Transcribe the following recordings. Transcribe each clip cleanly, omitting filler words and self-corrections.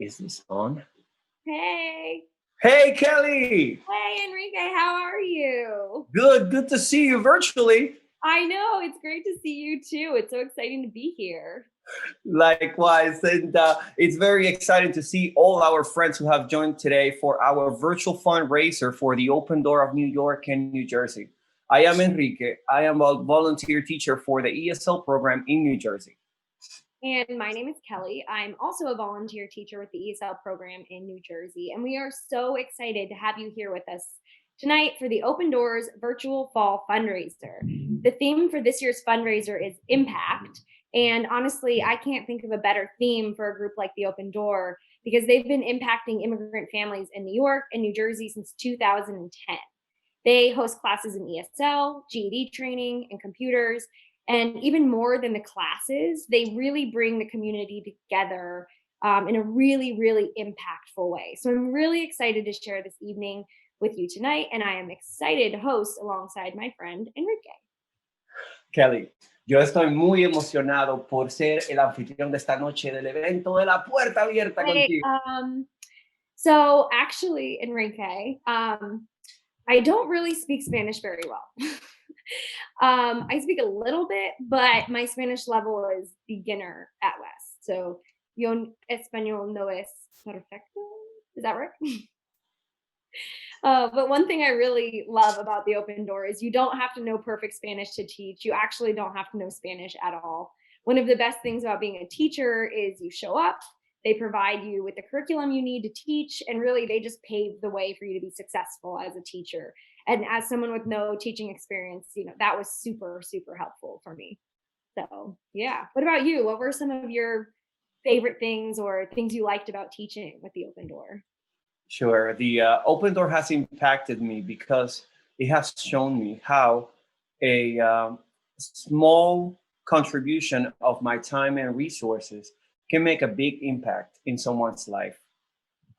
Is this on? Hey. Hey, Kelly. Hey, Enrique, how are you? Good to see you virtually. I know, it's great to see you too. It's so exciting to be here. Likewise, and it's very exciting to see all our friends who have joined today for our virtual fundraiser for the Open Door of New York and New Jersey. I am Enrique. I am a volunteer teacher for the ESL program in New Jersey. And my name is Kelly. I'm also a volunteer teacher with the ESL program in New Jersey. And we are so excited to have you here with us tonight for the Open Doors Virtual Fall Fundraiser. The theme for this year's fundraiser is Impact. And honestly, I can't think of a better theme for a group like the Open Door because they've been impacting immigrant families in New York and New Jersey since 2010. They host classes in ESL, GED training, and computers. And even more than the classes, they really bring the community together in a really, really impactful way. So I'm really excited to share this evening with you tonight. And I am excited to host alongside my friend, Enrique. Kelly, yo estoy muy emocionado por ser el anfitrión de esta noche del evento de la puerta abierta contigo. So actually, Enrique, I don't really speak Spanish very well. I speak a little bit, but my Spanish level is beginner at best. So, yo español no es perfecto. Is that right? But one thing I really love about the Open Door is you don't have to know perfect Spanish to teach. You actually don't have to know Spanish at all. One of the best things about being a teacher is you show up, they provide you with the curriculum you need to teach, and really they just pave the way for you to be successful as a teacher. And as someone with no teaching experience, that was super, super helpful for me. So yeah. What about you? What were some of your favorite things or things you liked about teaching with the Open Door? Sure. The Open Door has impacted me because it has shown me how a small contribution of my time and resources can make a big impact in someone's life.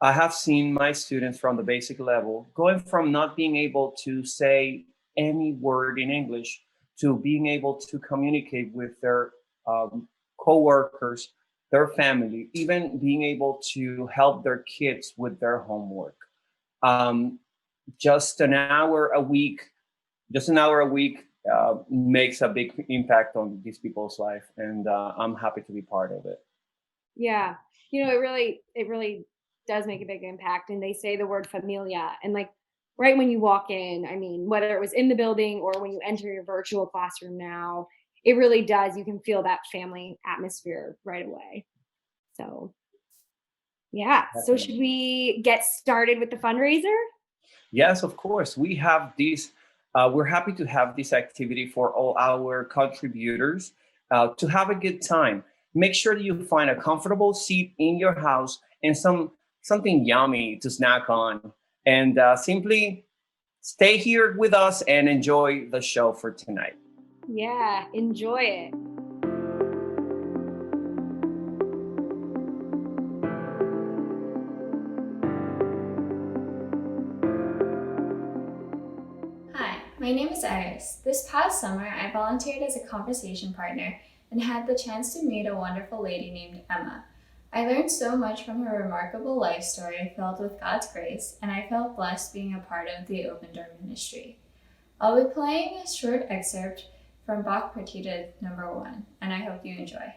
I have seen my students from the basic level going from not being able to say any word in English to being able to communicate with their coworkers, their family, even being able to help their kids with their homework. Just an hour a week makes a big impact on these people's life, and I'm happy to be part of it. Yeah, it really does make a big impact. And they say the word familia, and like right when you walk in, I mean, whether it was in the building or when you enter your virtual classroom now, it really does. You can feel that family atmosphere right away. So yeah. So should we get started with the fundraiser? Yes, of course. We have this. We're happy to have this activity for all our contributors to have a good time. Make sure that you find a comfortable seat in your house and something yummy to snack on, and simply stay here with us and enjoy the show for tonight. Yeah, enjoy it. My name is Iris. This past summer, I volunteered as a conversation partner and had the chance to meet a wonderful lady named Emma. I learned so much from her remarkable life story filled with God's grace, and I felt blessed being a part of the Open Door ministry. I'll be playing a short excerpt from Bach Partita No. 1, and I hope you enjoy.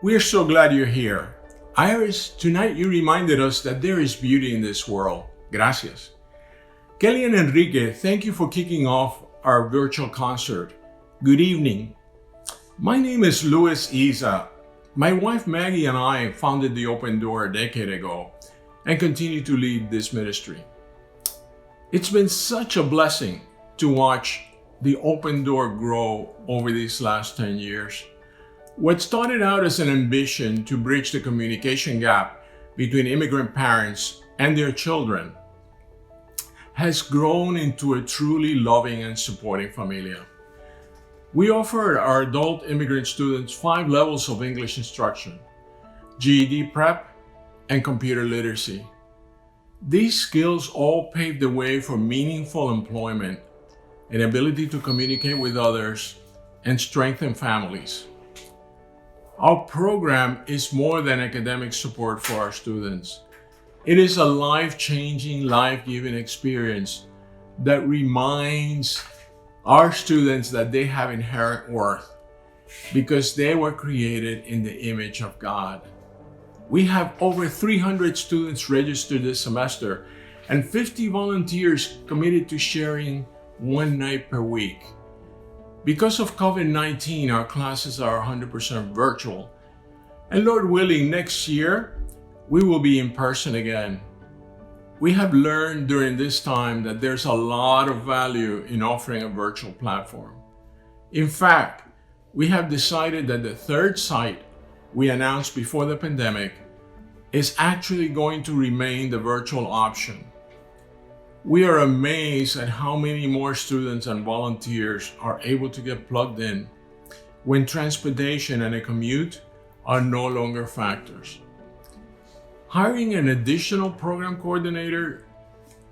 We are so glad you're here. Iris, tonight you reminded us that there is beauty in this world. Gracias. Kelly and Enrique, thank you for kicking off our virtual concert. Good evening. My name is Luis Isa. My wife Maggie and I founded the Open Door a decade ago and continue to lead this ministry. It's been such a blessing to watch the Open Door grow over these last 10 years. What started out as an ambition to bridge the communication gap between immigrant parents and their children has grown into a truly loving and supporting familia. We offer our adult immigrant students 5 levels of English instruction, GED prep, and computer literacy. These skills all pave the way for meaningful employment, an ability to communicate with others, and strengthen families. Our program is more than academic support for our students. It is a life-changing, life-giving experience that reminds our students that they have inherent worth because they were created in the image of God. We have over 300 students registered this semester and 50 volunteers committed to sharing one night per week. Because of COVID-19, our classes are 100% virtual. And Lord willing, next year, we will be in person again. We have learned during this time that there's a lot of value in offering a virtual platform. In fact, we have decided that the third site we announced before the pandemic is actually going to remain the virtual option. We are amazed at how many more students and volunteers are able to get plugged in when transportation and a commute are no longer factors. Hiring an additional program coordinator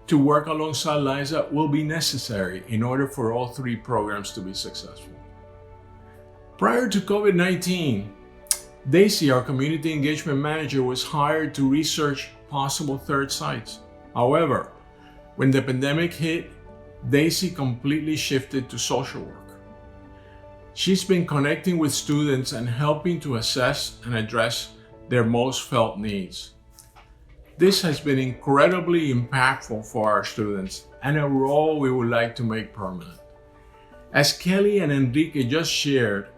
to work alongside Liza will be necessary in order for all 3 programs to be successful. Prior to COVID-19, Daisy, our community engagement manager, was hired to research possible third sites. However, when the pandemic hit, Daisy completely shifted to social work. She's been connecting with students and helping to assess and address their most felt needs. This has been incredibly impactful for our students and a role we would like to make permanent. As Kelly and Enrique just shared,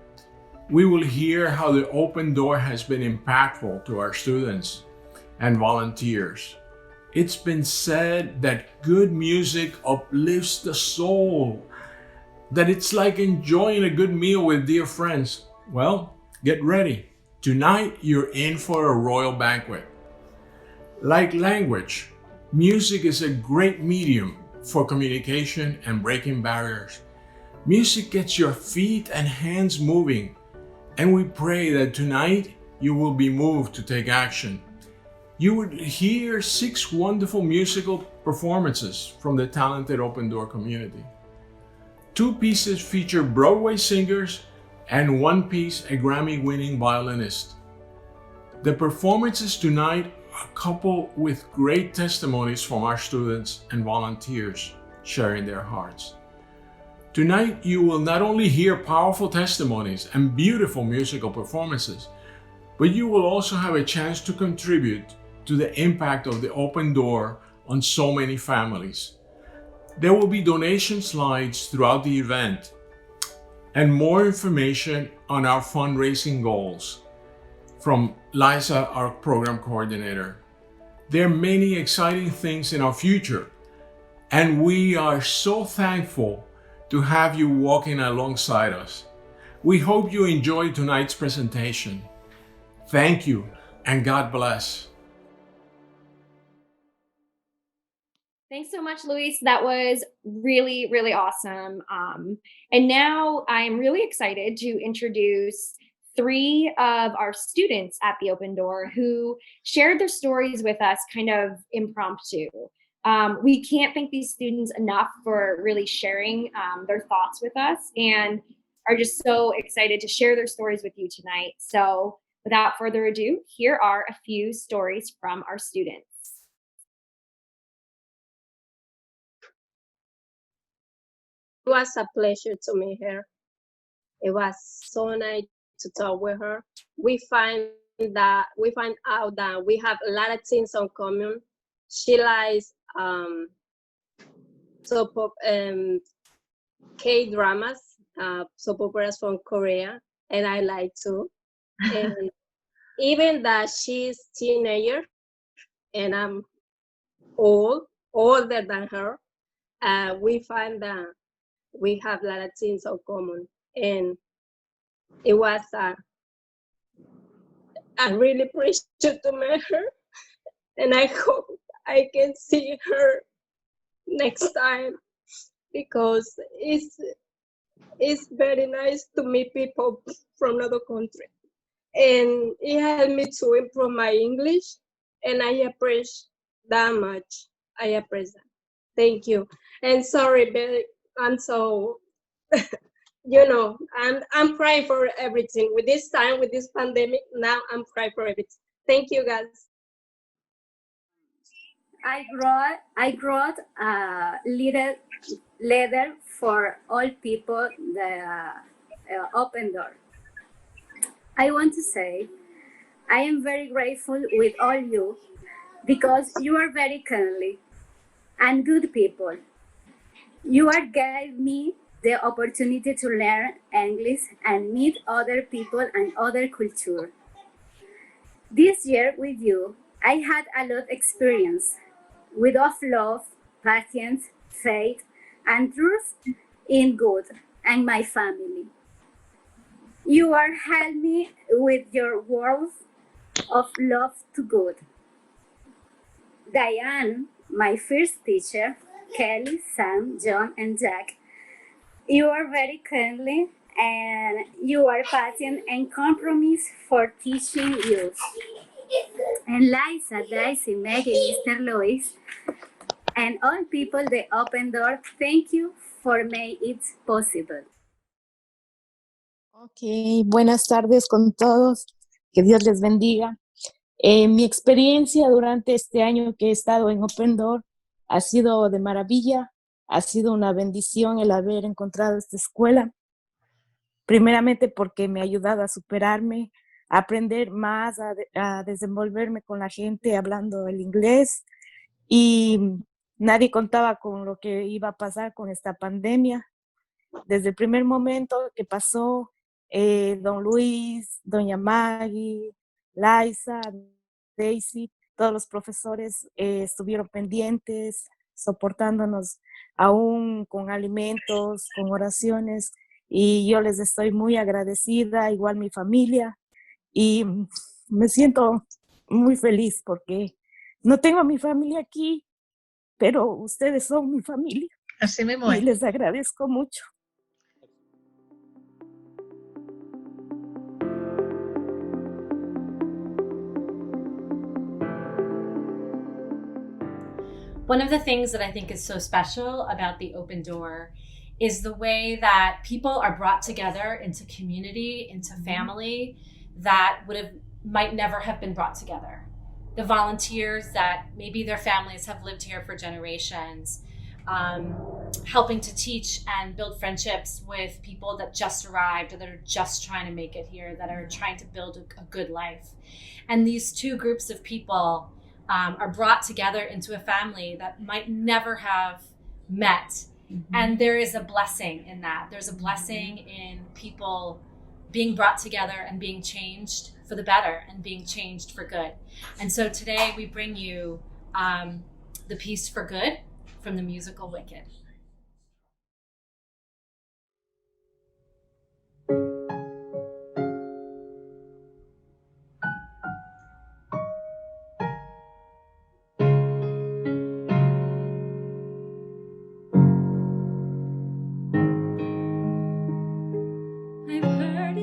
we will hear how the Open Door has been impactful to our students and volunteers. It's been said that good music uplifts the soul, that it's like enjoying a good meal with dear friends. Well, get ready. Tonight, you're in for a royal banquet. Like language, music is a great medium for communication and breaking barriers. Music gets your feet and hands moving, and we pray that tonight you will be moved to take action. You would hear 6 wonderful musical performances from the talented Open Door community. 2 pieces feature Broadway singers and 1 piece a Grammy-winning violinist. The performances tonight are coupled with great testimonies from our students and volunteers sharing their hearts. Tonight, you will not only hear powerful testimonies and beautiful musical performances, but you will also have a chance to contribute to the impact of the Open Door on so many families. There will be donation slides throughout the event. and more information on our fundraising goals from Liza, our program coordinator. There are many exciting things in our future, and we are so thankful to have you walking alongside us. We hope you enjoyed tonight's presentation. Thank you, and God bless. Thanks so much, Luis. That was really, really awesome. And now I'm really excited to introduce 3 of our students at the Open Door who shared their stories with us kind of impromptu. We can't thank these students enough for really sharing their thoughts with us, and are just so excited to share their stories with you tonight. So without further ado, here are a few stories from our students. It was a pleasure to meet her. It was so nice to talk with her. We find out that we have a lot of things in common. She likes K-dramas, soap operas from Korea, and I like too. And even that she's teenager and I'm older than her, we find that we have a lot of things in common. And it was a really pleasure to meet her. And I hope I can see her next time, because it's very nice to meet people from another country. And it helped me to improve my English, and I appreciate that much. I appreciate that. Thank you. And sorry, but I'm so, I'm crying for everything. With this time, with this pandemic, now I'm crying for everything. Thank you, guys. I wrote a little letter for all people, the Open Door. I want to say I am very grateful with all you, because you are very kindly and good people. You are gave me the opportunity to learn English and meet other people and other culture. This year with you, I had a lot of experience with of love, patience, faith, and trust in God and my family. You are helped me with your words of love to God. Diane, my first teacher, Kelly, Sam, John, and Jack, you are very kindly and you are patient and compromise for teaching you. And Liza, Daisy, Maggie, Mr. Lois, and all people the Open Door, thank you for making it possible. Ok, buenas tardes con todos, que Dios les bendiga. Mi experiencia durante este año que he estado en Open Door ha sido de maravilla, ha sido una bendición el haber encontrado esta escuela, primeramente porque me ha ayudado a superarme, a aprender más, a desenvolverme con la gente hablando el inglés, y nadie contaba con lo que iba a pasar con esta pandemia. Desde el primer momento que pasó, don Luis, doña Maggie, Liza, Daisy, todos los profesores estuvieron pendientes, soportándonos aún con alimentos, con oraciones, y yo les estoy muy agradecida, igual mi familia, y me siento muy feliz porque no tengo a mi familia aquí, pero ustedes son mi familia. Así mismo es. Y les agradezco mucho. One of the things that I think is so special about the Open Door is the way that people are brought together into community, into family that might never have been brought together. The volunteers that maybe their families have lived here for generations, helping to teach and build friendships with people that just arrived or that are just trying to make it here, that are trying to build a good life. And these two groups of people are brought together into a family that might never have met And there is a blessing in that. There's a blessing in people being brought together and being changed for the better and being changed for good. And so today we bring you the piece For Good from the musical Wicked.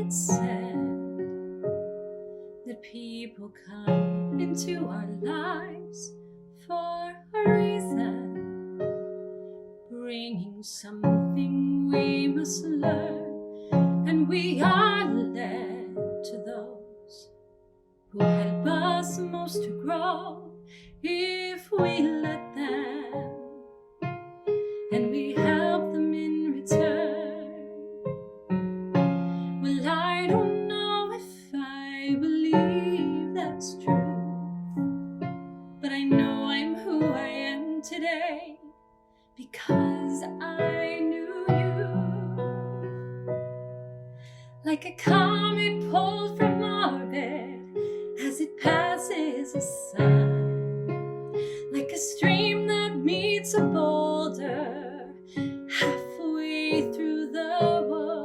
Said that people come into our lives for a reason, bringing something we must learn, and we are led to those who help us most to grow if we let them, and we help them in return. I don't know if I believe that's true, but I know I'm who I am today because I knew you. Like a comet pulled from orbit as it passes the sun, like a stream that meets a boulder halfway through the wood.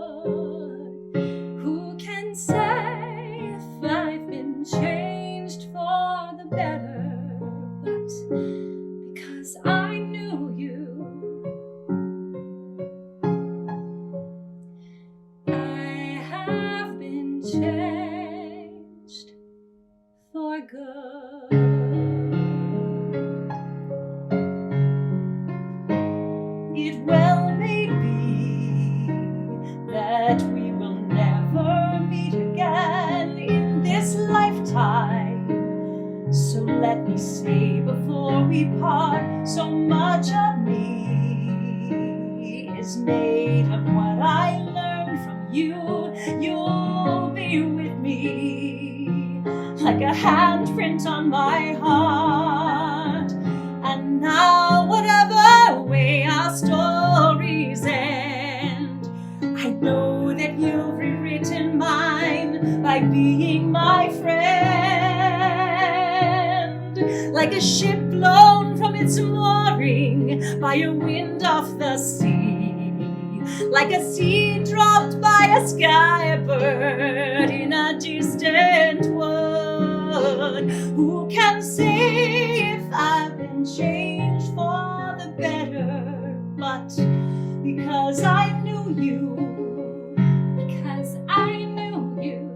Say if I've been changed for the better, but because I knew you, I have been changed for good. It well may be that we will never meet again in this lifetime. So let me say before we part, so much of me is made of what I learned from you. You'll be with me like a handprint on my heart. And now whatever way our stories end, I know that you've rewritten mine by being my friend. Like a ship blown from its mooring by a wind off the sea, like a seed dropped by a sky bird in a distant wood. Who can say if I've been changed for the better? But because I knew you, because I knew you,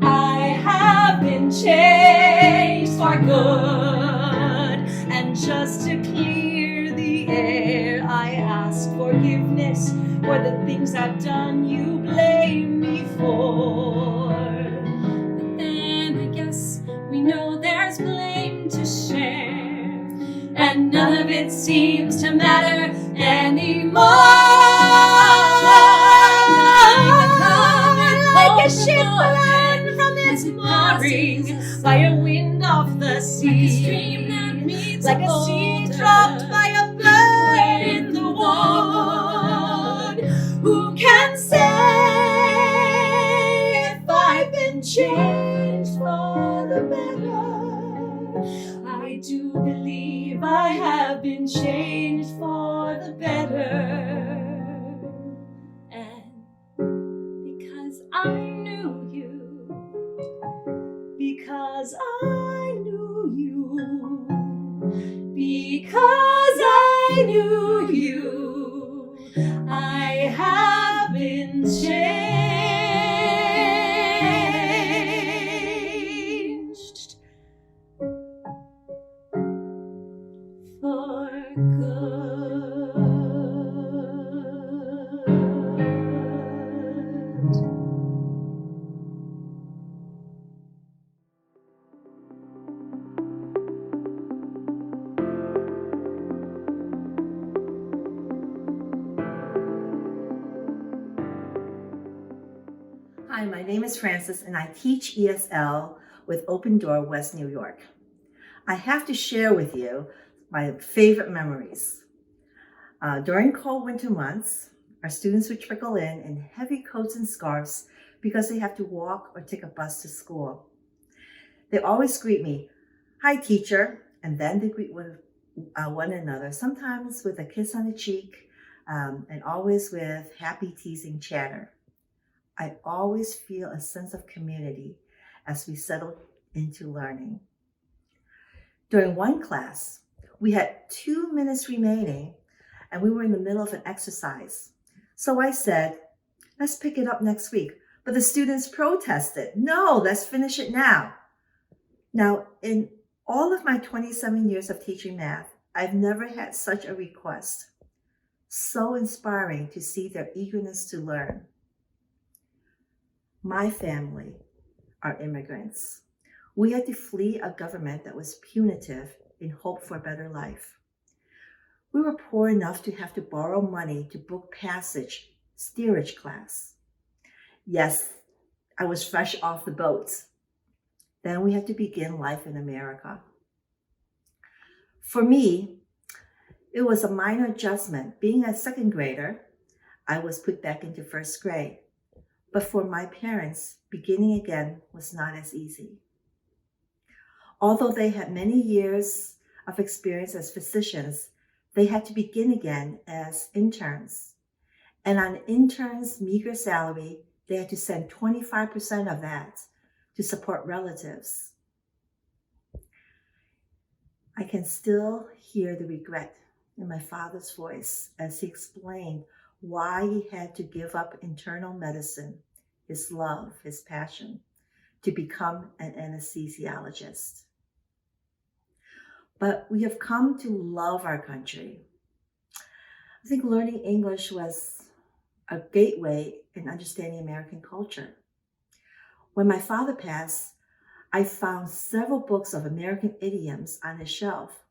I have been changed for good. And just to clear the air, I ask forgiveness for the things I've done you blame me for. But then I guess we know there's blame to share, and none of it seems to matter anymore. Like a ship blown from its mooring by a wind off the sea, like a seed dropped by a bird in the wood. Who can say if I've been changed for the better? I do believe I have been changed for the better. And because I knew you, because I knew you, because I knew you, I have been changed for good. Hi, my name is Frances and I teach ESL with Open Door, West New York. I have to share with you my favorite memories. During cold winter months, our students would trickle in heavy coats and scarves because they have to walk or take a bus to school. They always greet me, "Hi, teacher," and then they greet one another, sometimes with a kiss on the cheek, and always with happy teasing chatter. I always feel a sense of community as we settle into learning. During one class, we had 2 minutes remaining and we were in the middle of an exercise. So I said, "Let's pick it up next week." But the students protested, "No, let's finish it now." Now, in all of my 27 years of teaching math, I've never had such a request. So inspiring to see their eagerness to learn. My family are immigrants. We had to flee a government that was punitive in hope for a better life. We were poor enough to have to borrow money to book passage, steerage class. Yes, I was fresh off the boat. Then we had to begin life in America. For me, it was a minor adjustment. Being a second grader, I was put back into first grade. But for my parents, beginning again was not as easy. Although they had many years of experience as physicians, they had to begin again as interns. And on interns' meager salary, they had to send 25% of that to support relatives. I can still hear the regret in my father's voice as he explained why he had to give up internal medicine, his love, his passion, to become an anesthesiologist. But we have come to love our country. I think learning English was a gateway in understanding American culture. When my father passed, I found several books of American idioms on his shelf.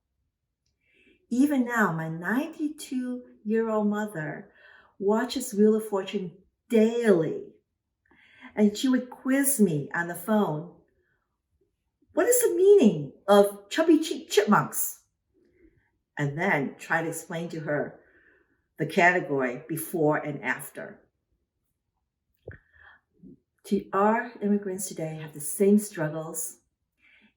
Even now, my 92-year-old mother watches Wheel of Fortune daily, and she would quiz me on the phone. What is the meaning of chubby cheek chipmunks? And then try to explain to her the category before and after. Our immigrants today have the same struggles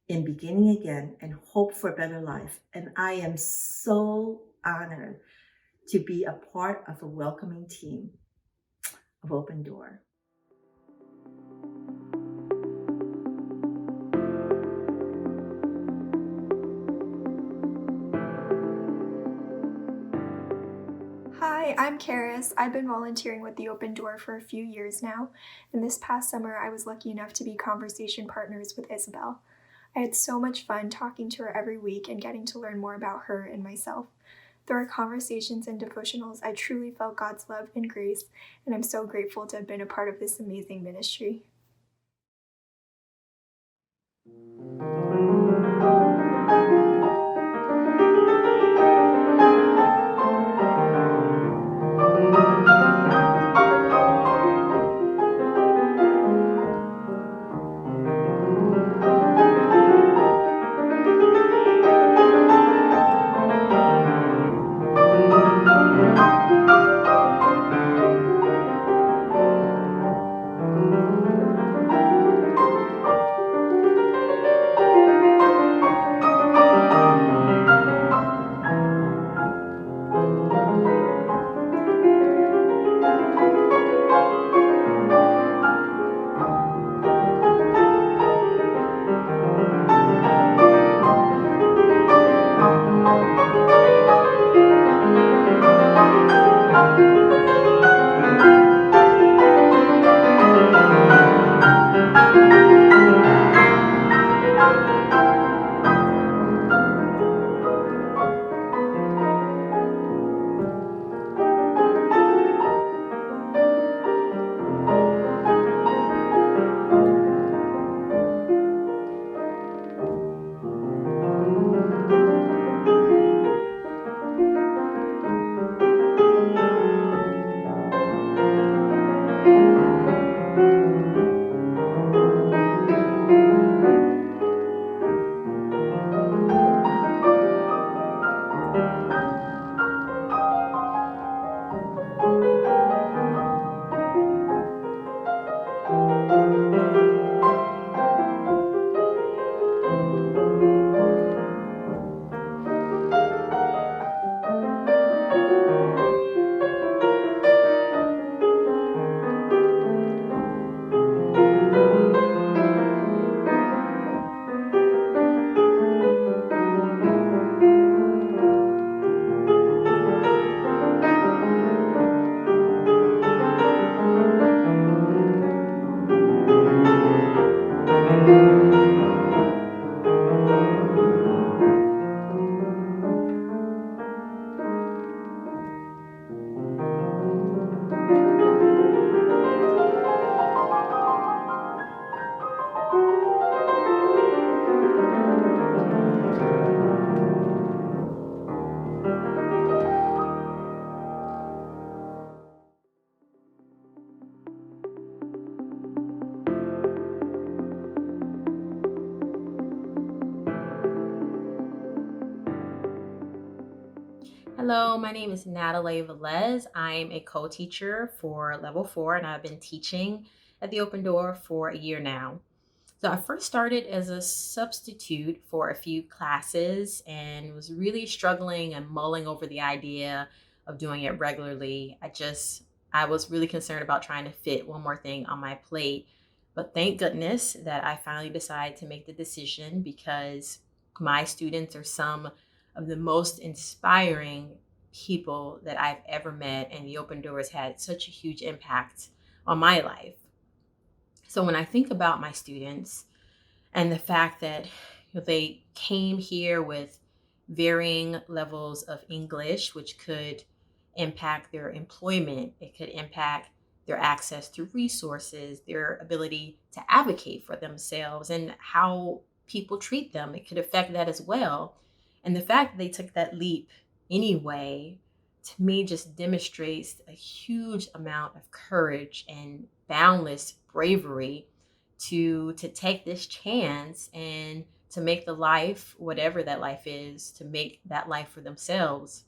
in beginning again and hope for a better life. And I am so honored to be a part of a welcoming team of Open Door. Hi, I'm Karis. I've been volunteering with the Open Door for a few years now, and this past summer I was lucky enough to be conversation partners with Isabel. I had so much fun talking to her every week and getting to learn more about her and myself. Through our conversations and devotionals, I truly felt God's love and grace, and I'm so grateful to have been a part of this amazing ministry. Hello, my name is Natalie Velez. I'm a co-teacher for level 4, and I've been teaching at the Open Door for a year now. So I first started as a substitute for a few classes and was really struggling and mulling over the idea of doing it regularly. I was really concerned about trying to fit one more thing on my plate. But thank goodness that I finally decided to make the decision, because my students are some of the most inspiring people that I've ever met, and the Open Door has had such a huge impact on my life. So when I think about my students and the fact that they came here with varying levels of English, which could impact their employment, it could impact their access to resources, their ability to advocate for themselves, and how people treat them, it could affect that as well. And the fact that they took that leap anyway, to me, just demonstrates a huge amount of courage and boundless bravery to take this chance and to make the life, whatever that life is, to make that life for themselves.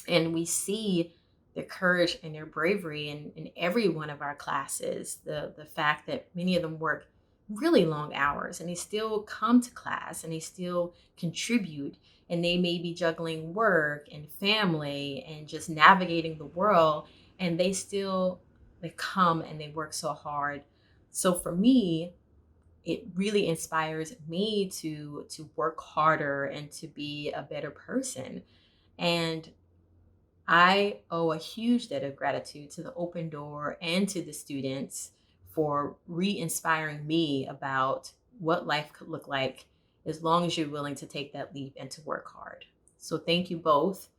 And we see their courage and their bravery in every one of our classes. The fact that many of them work really long hours and they still come to class and they still contribute, and they may be juggling work and family and just navigating the world, and they come and they work so hard. So for me, it really inspires me to work harder and to be a better person. And I owe a huge debt of gratitude to the Open Door and to the students for re-inspiring me about what life could look like as long as you're willing to take that leap and to work hard. So thank you both,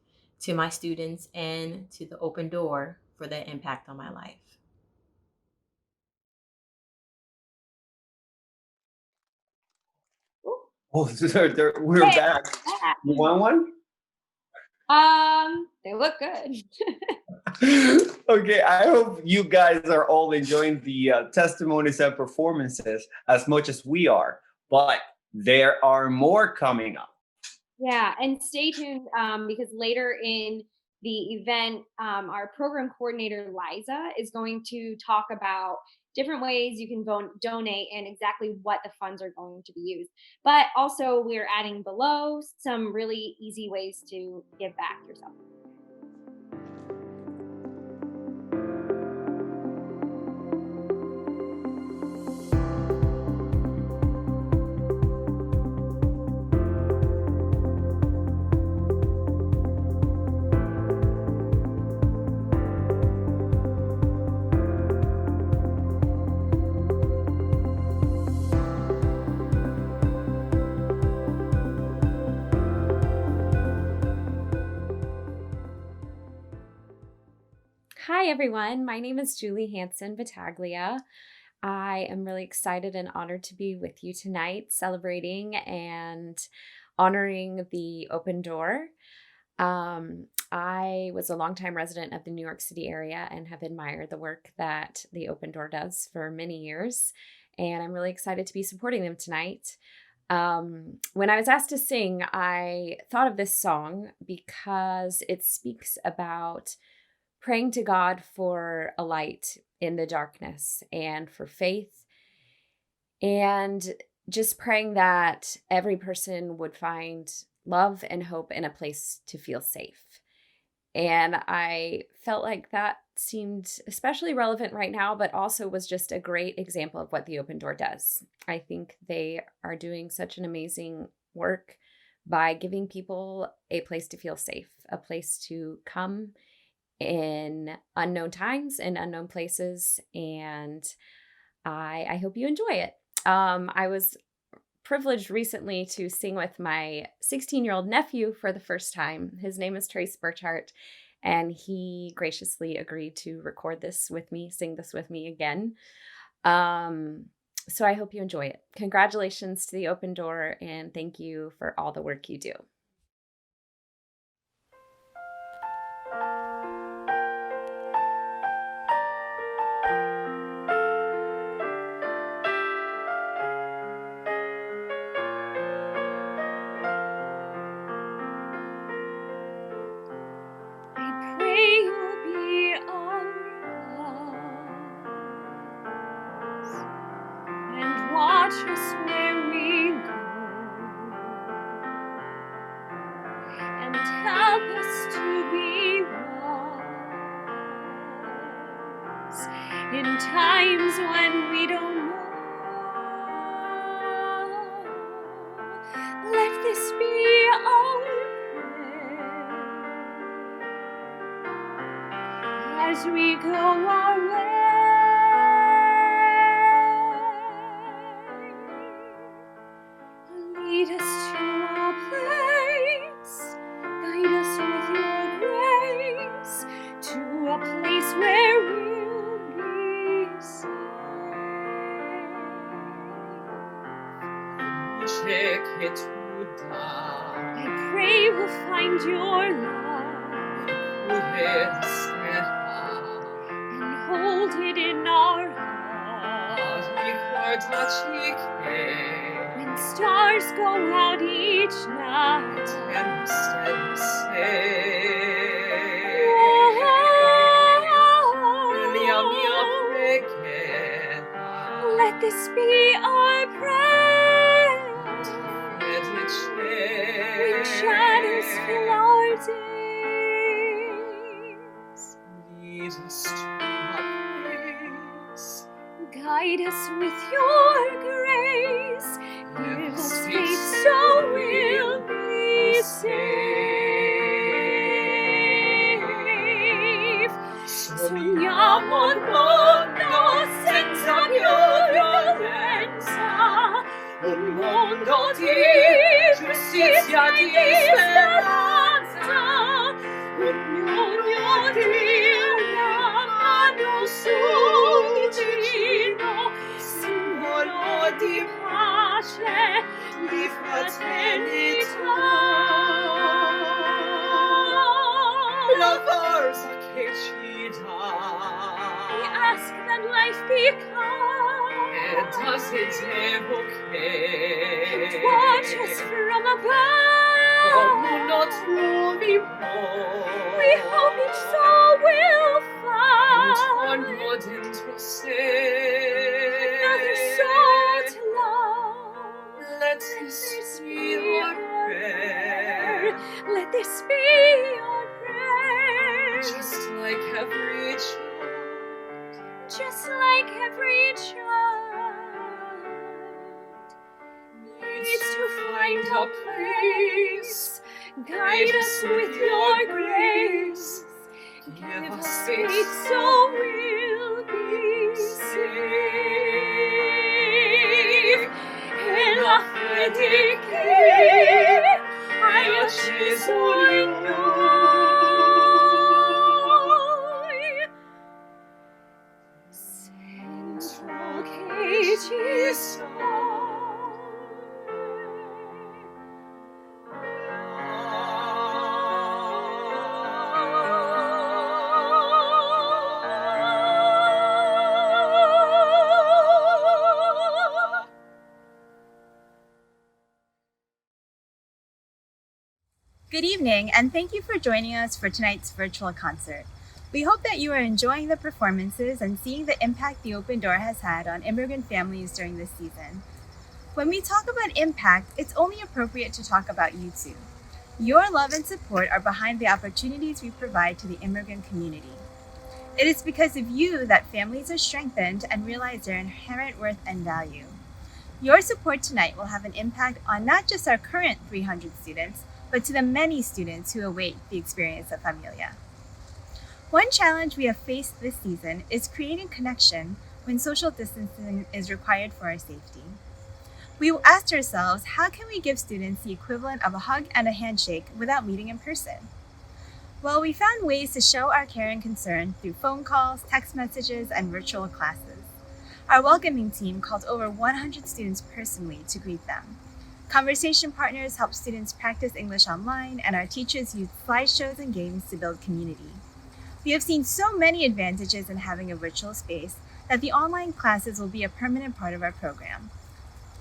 to my students and to the Open Door, for that impact on my life. Oh, we're Hey, back. You want one? They look good. Okay, I hope you guys are all enjoying the testimonies and performances as much as we are, but there are more coming up. Yeah, and stay tuned because later in the event, our program coordinator, Liza, is going to talk about different ways you can donate and exactly what the funds are going to be used. But also, we're adding below some really easy ways to give back yourself. Hi, everyone. My name is Julie Hansen Battaglia. I am really excited and honored to be with you tonight, celebrating and honoring the Open Door. I was a longtime resident of the New York City area and have admired the work that the Open Door does for many years, and I'm really excited to be supporting them tonight. When I was asked to sing, I thought of this song because it speaks about praying to God for a light in the darkness and for faith, and just praying that every person would find love and hope and a place to feel safe. And I felt like that seemed especially relevant right now, but also was just a great example of what the Open Door does. I think they are doing such an amazing work by giving people a place to feel safe, a place to come in unknown times and unknown places. And I hope you enjoy it. I was privileged recently to sing with my 16-year-old nephew for the first time. His name is Trace Burchart, and he graciously agreed to record this with me, sing this with me again. So I hope you enjoy it. Congratulations to the Open Door, and thank you for all the work you do. in times when we don't know. Let this be our prayer as we go our way. Lead us to a place, guide us with your grace, to a place where we'll be safe. I pray we'll find your love and hold it in our hearts. When stars go out each night, let this be our prayer. When shadows fill our days, lead us to a place. Guide us with your grace. Give us faith so we'll be safe. Sogniamo un mondo senza violenza, un mondo di giustizia, di speranza, ognuno di una mano sul vicino, simbolo di pace, di fraternità. La forza che ci dà. We ask that life be kind. And does it evocate? And watch us from above. Ognuno trovi more. We hope each soul will find. Ognuno dentro sé. Another soul to love. Let this be our prayer. Let this be our prayer. Just like every child. Just like every child needs to find a place. Guide us with your grace. Give us faith so we'll be safe. E la fede che hai acceso in noi, sento che ci Good evening, and thank you for joining us for tonight's virtual concert. We hope that you are enjoying the performances and seeing the impact the Open Door has had on immigrant families during this season. When we talk about impact, it's only appropriate to talk about you too. Your love and support are behind the opportunities we provide to the immigrant community. It is because of you that families are strengthened and realize their inherent worth and value. Your support tonight will have an impact on not just our current 300 students, but to the many students who await the experience of Familia. One challenge we have faced this season is creating connection when social distancing is required for our safety. We asked ourselves, how can we give students the equivalent of a hug and a handshake without meeting in person? Well, we found ways to show our care and concern through phone calls, text messages, and virtual classes. Our welcoming team called over 100 students personally to greet them. Conversation partners help students practice English online, and our teachers use slideshows and games to build community. We have seen so many advantages in having a virtual space that the online classes will be a permanent part of our program.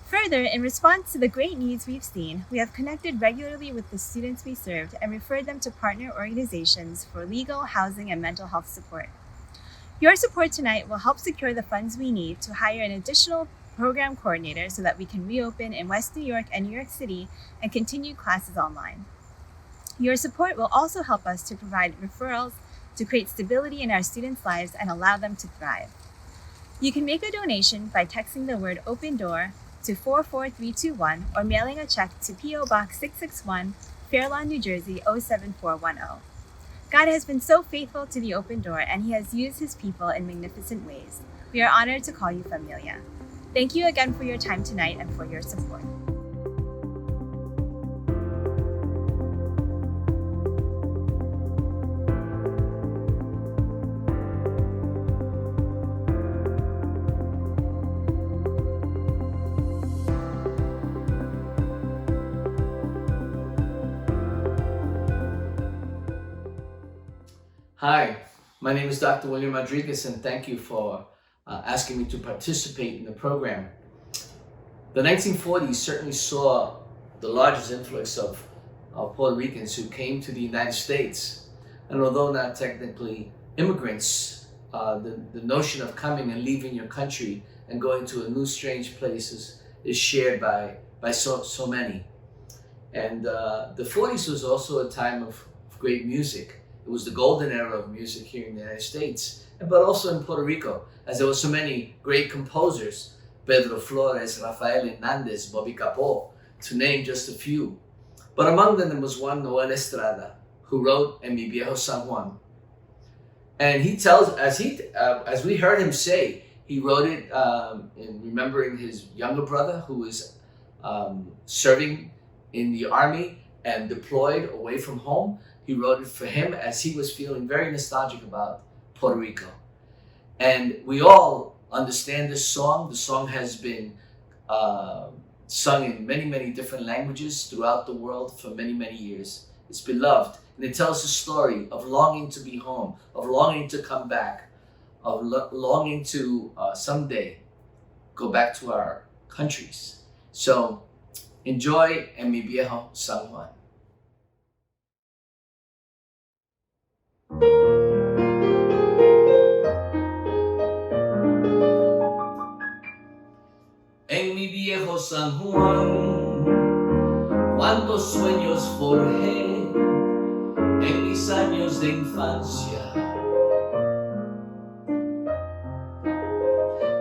Further, in response to the great needs we've seen, we have connected regularly with the students we served and referred them to partner organizations for legal, housing, and mental health support. Your support tonight will help secure the funds we need to hire an additional program coordinator so that we can reopen in West New York and New York City and continue classes online. Your support will also help us to provide referrals to create stability in our students' lives and allow them to thrive. You can make a donation by texting the word Open Door to 44321 or mailing a check to P.O. Box 661, Fairlawn, New Jersey 07410. God has been so faithful to the Open Door, and He has used His people in magnificent ways. We are honored to call you familia. Thank you again for your time tonight and for your support. Hi, my name is Dr. William Rodriguez, and thank you for asking me to participate in the program. The 1940s certainly saw the largest influx of Puerto Ricans who came to the United States. And although not technically immigrants, the notion of coming and leaving your country and going to a new strange place is shared by so many. And the 40s was also a time of great music. It was the golden era of music here in the United States, but also in Puerto Rico, as there were so many great composers, Pedro Flores, Rafael Hernández, Bobby Capó, to name just a few. But among them was one Noel Estrada, who wrote En Mi Viejo San Juan. And he tells, as we heard him say, he wrote it in remembering his younger brother who was serving in the army and deployed away from home. He wrote it for him as he was feeling very nostalgic about Puerto Rico. And we all understand this song. The song has been sung in many, many different languages throughout the world for many, many years. It's beloved, and it tells the story of longing to be home, of longing to come back, of longing to someday go back to our countries. So enjoy En Mi Viejo San Juan. En mi viejo San Juan, cuántos sueños forjé en mis años de infancia.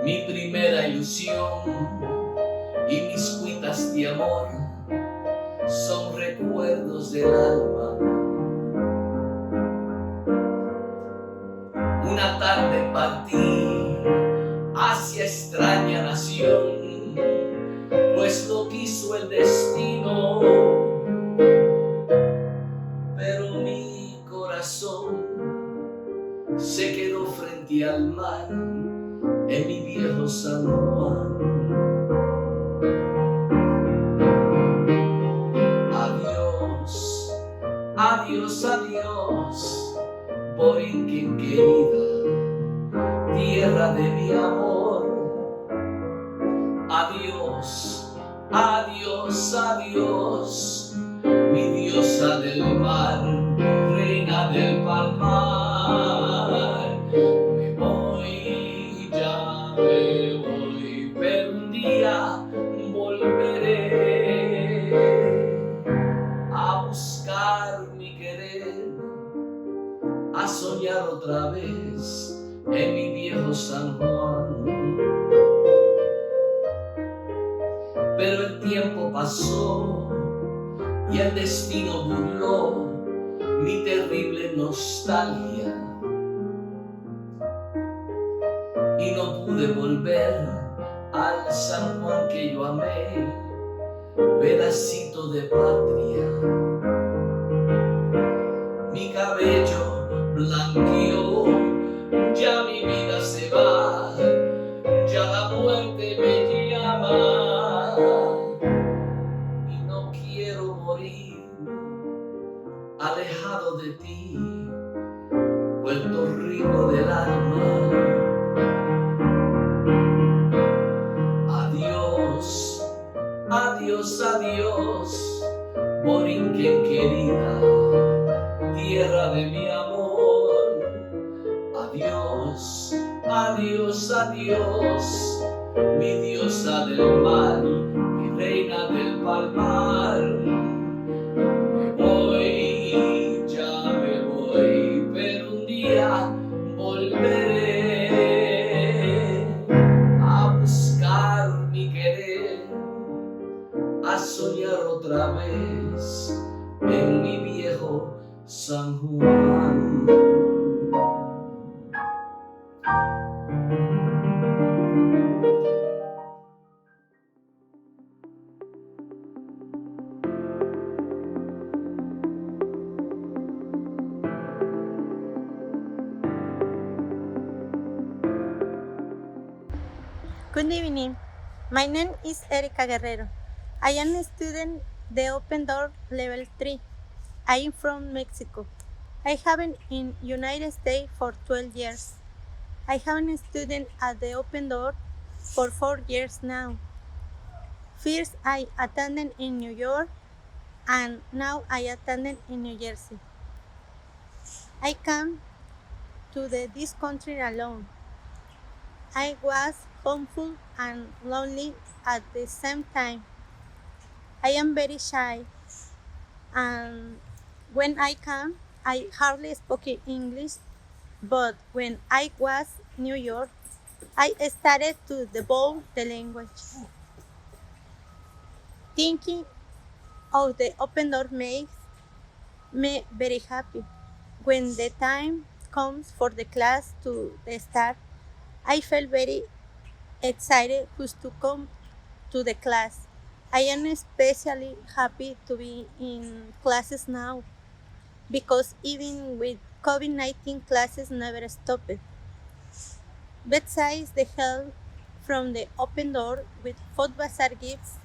Mi primera ilusión y mis cuitas de amor son recuerdos del alma. Una tarde partí hacia extraña nación, pues lo quiso el destino, pero mi corazón se quedó frente al mar en mi viejo San Juan. Adiós, adiós, adiós, Borinquen querida, tierra de mi amor. Adiós, adiós, adiós, mi diosa del mar, reina del palmar. Me voy, ya me voy, pero un día volveré a buscar mi querer, a soñar otra vez en mi viejo San Juan. Pero el tiempo pasó y el destino burló mi terrible nostalgia y no pude volver al San Juan que yo amé, pedacito de patria. Mi cabello blanqueó, ya mi vida se va, ya la muerte me llama. Alejado de ti, Puerto Rico del alma. Adiós, adiós, adiós, Borinquen querida, tierra de mi amor. Adiós, adiós, adiós, mi diosa del mar, mi reina del palmar. Volveré Good evening. My name is Erika Guerrero. I am a student the Open Door Level 3. I am from Mexico. I have been in United States for 12 years. I have been a student at the Open Door for 4 years now. First, I attended in New York, and now I attended in New Jersey. I came to this country alone. I was homesick and lonely at the same time. I am very shy, and when I came, I hardly spoke English, but when I was in New York, I started to develop the language. Thinking of the Open Door makes me very happy. When the time comes for the class to start, I feel very excited just to come to the class. I am especially happy to be in classes now because even with COVID-19 classes never stopped. Besides the help from the Open Door with food bazaar gifts,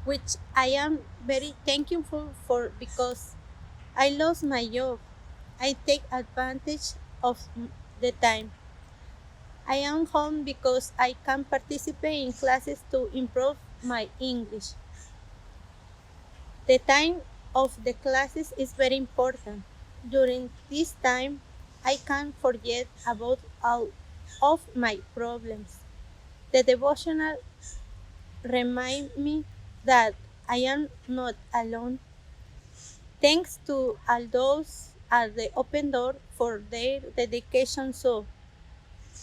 which I am very thankful for because I lost my job. I take advantage of the time. I am home because I can participate in classes to improve my English. The time of the classes is very important. During this time, I can forget about all of my problems. The devotional remind me that I am not alone. Thanks to all those at the Open Door for their dedication, so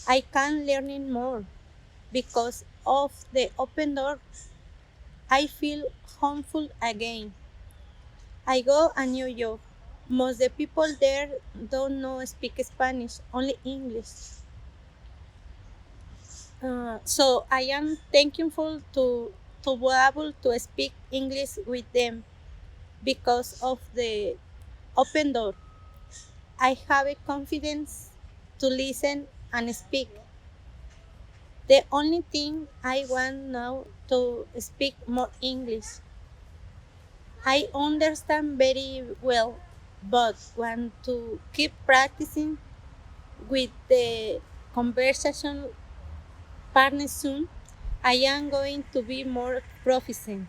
I can learning more. Because of the Open Door, I feel homeful again. I go a New York. Most of the people there don't know speak Spanish, only English. So I am thankful to be able to speak English with them because of the Open Door. I have a confidence to listen and speak. The only thing I want now to speak more English. I understand very well, but want to keep practicing with the conversation partner soon. I am going to be more proficient.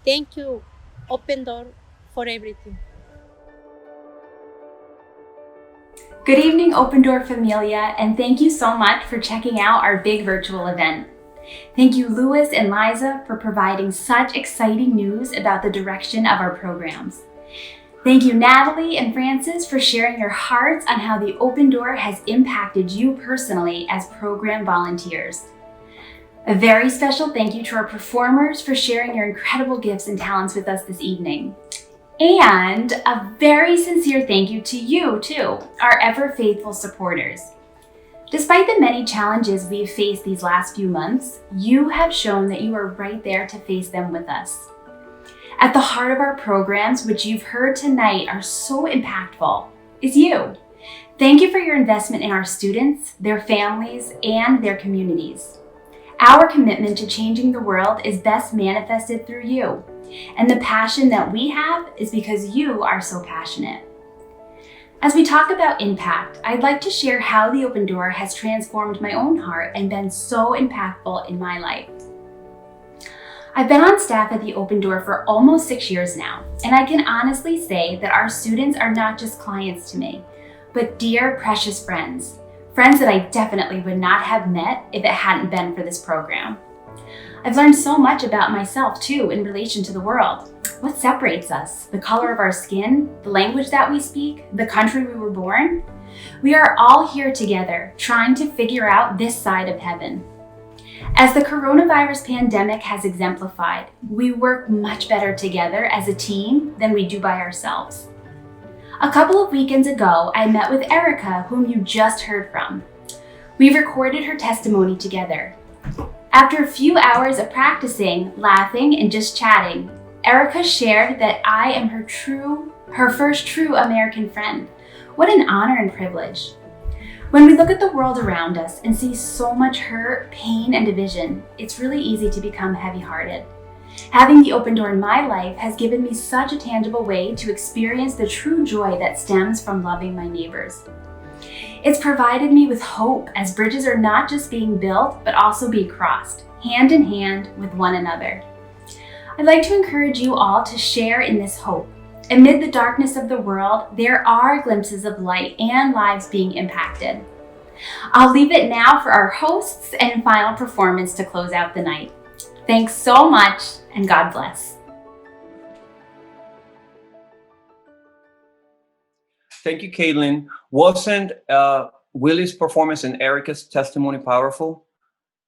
Thank you, Open Door, for everything. Good evening, Open Door Familia, and thank you so much for checking out our big virtual event. Thank you, Louis and Liza, for providing such exciting news about the direction of our programs. Thank you, Natalie and Francis, for sharing your hearts on how the Open Door has impacted you personally as program volunteers. A very special thank you to our performers for sharing your incredible gifts and talents with us this evening. And a very sincere thank you to you, too, our ever-faithful supporters. Despite the many challenges we've faced these last few months, you have shown that you are right there to face them with us. At the heart of our programs, which you've heard tonight are so impactful, is you. Thank you for your investment in our students, their families, and their communities. Our commitment to changing the world is best manifested through you. And the passion that we have is because you are so passionate. As we talk about impact, I'd like to share how the Open Door has transformed my own heart and been so impactful in my life. I've been on staff at the Open Door for almost 6 years now, and I can honestly say that our students are not just clients to me, but dear, precious friends. Friends that I definitely would not have met if it hadn't been for this program. I've learned so much about myself too in relation to the world. What separates us? The color of our skin, the language that we speak, the country we were born? We are all here together trying to figure out this side of heaven. As the coronavirus pandemic has exemplified, we work much better together as a team than we do by ourselves. A couple of weekends ago, I met with Erica, whom you just heard from. We recorded her testimony together. After a few hours of practicing, laughing, and just chatting, Erica shared that I am her first true American friend. What an honor and privilege. When we look at the world around us and see so much hurt, pain, and division, it's really easy to become heavy-hearted. Having the open door in my life has given me such a tangible way to experience the true joy that stems from loving my neighbors. It's provided me with hope as bridges are not just being built, but also being crossed, hand in hand with one another. I'd like to encourage you all to share in this hope. Amid the darkness of the world, there are glimpses of light and lives being impacted. I'll leave it now for our hosts and final performance to close out the night. Thanks so much, and God bless. Thank you, Caitlin. Wasn't Willie's performance and Erica's testimony powerful?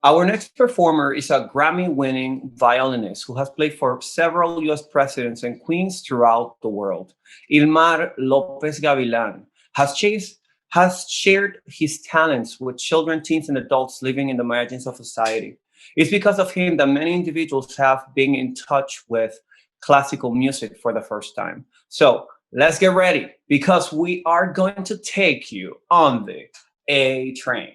Our next performer is a Grammy-winning violinist who has played for several U.S. presidents and queens throughout the world. Ilmar Lopez Gavilan has shared his talents with children, teens, and adults living in the margins of society. It's because of him that many individuals have been in touch with classical music for the first time. So let's get ready, because we are going to take you on the A train.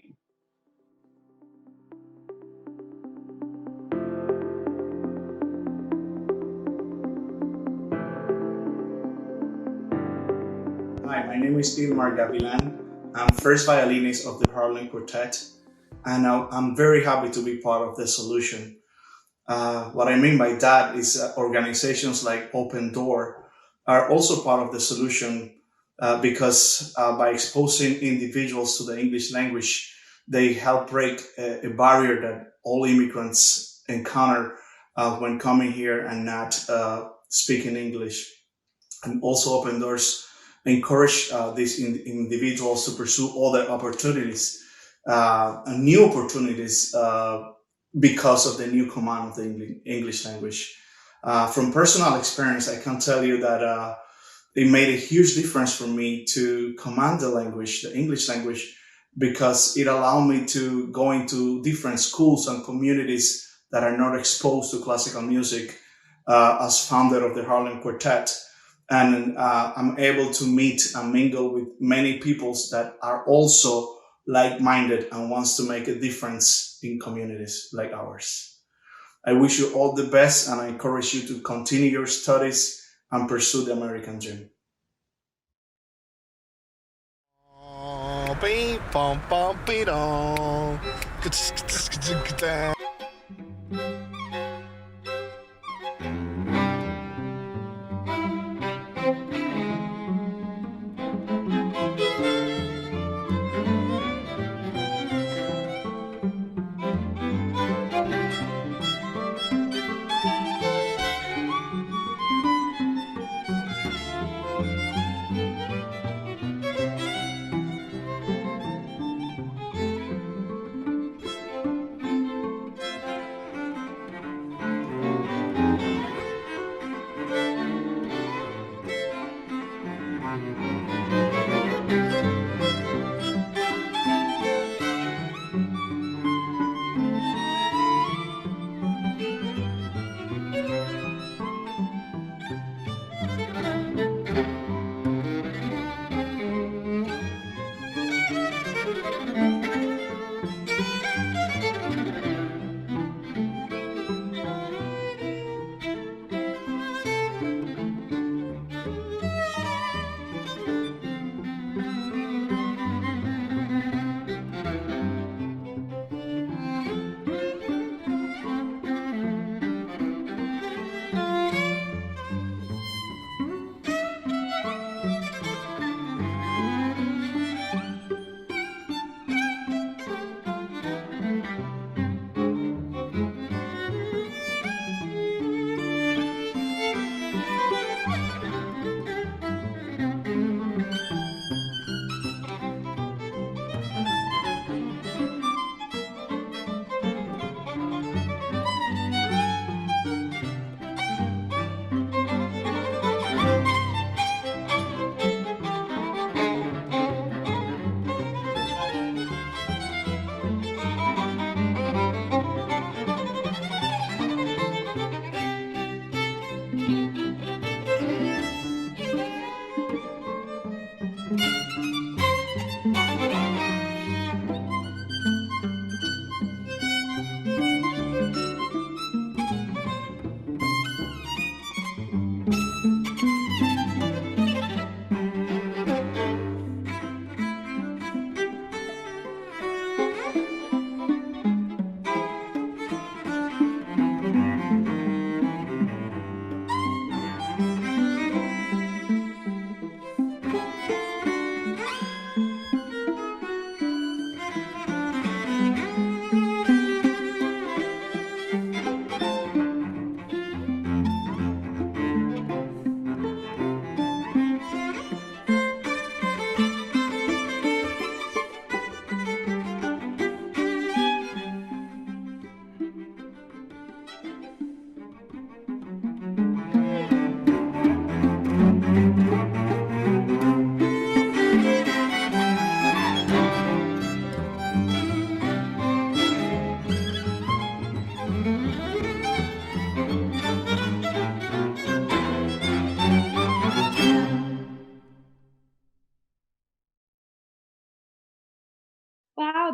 Hi, my name is Ilmar Gavilan. I'm first violinist of the Harlem Quartet, and I'm very happy to be part of the solution. What I mean by that is organizations like Open Door are also part of the solution because by exposing individuals to the English language, they help break a barrier that all immigrants encounter when coming here and not speaking English. And also Open Doors encourage these individuals to pursue other opportunities, and new opportunities because of the new command of the English language. From personal experience, I can tell you that it made a huge difference for me to command the language, the English language, because it allowed me to go into different schools and communities that are not exposed to classical music as founder of the Harlem Quartet. And I'm able to meet and mingle with many peoples that are also like-minded and wants to make a difference in communities like ours. I wish you all the best, and I encourage you to continue your studies and pursue the American dream.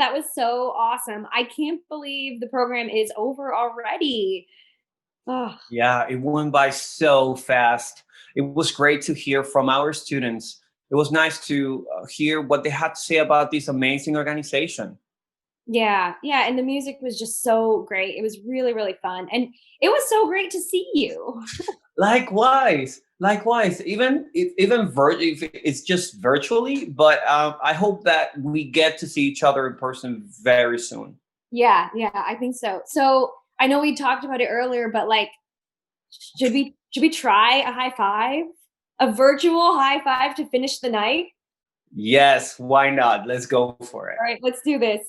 that was so awesome. I can't believe the program is over already. Oh. Yeah, it went by so fast. It was great to hear from our students. It was nice to hear what they had to say about this amazing organization. Yeah, and the music was just so great. It was really, really fun. And it was so great to see you. Likewise. Even if it's just virtually, but I hope that we get to see each other in person very soon. Yeah, I think so. So I know we talked about it earlier, but like, should we try a high five? A virtual high five to finish the night? Yes, why not? Let's go for it. All right, let's do this.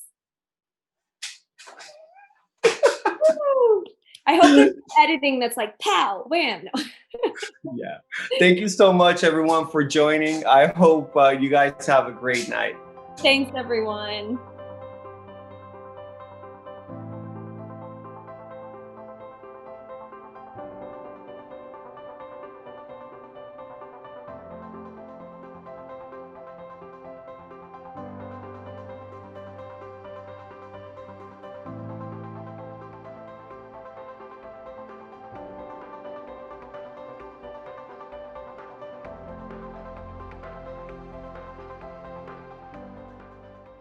I hope there's editing that's like pow, wham. Yeah. Thank you so much, everyone, for joining. I hope you guys have a great night. Thanks, everyone.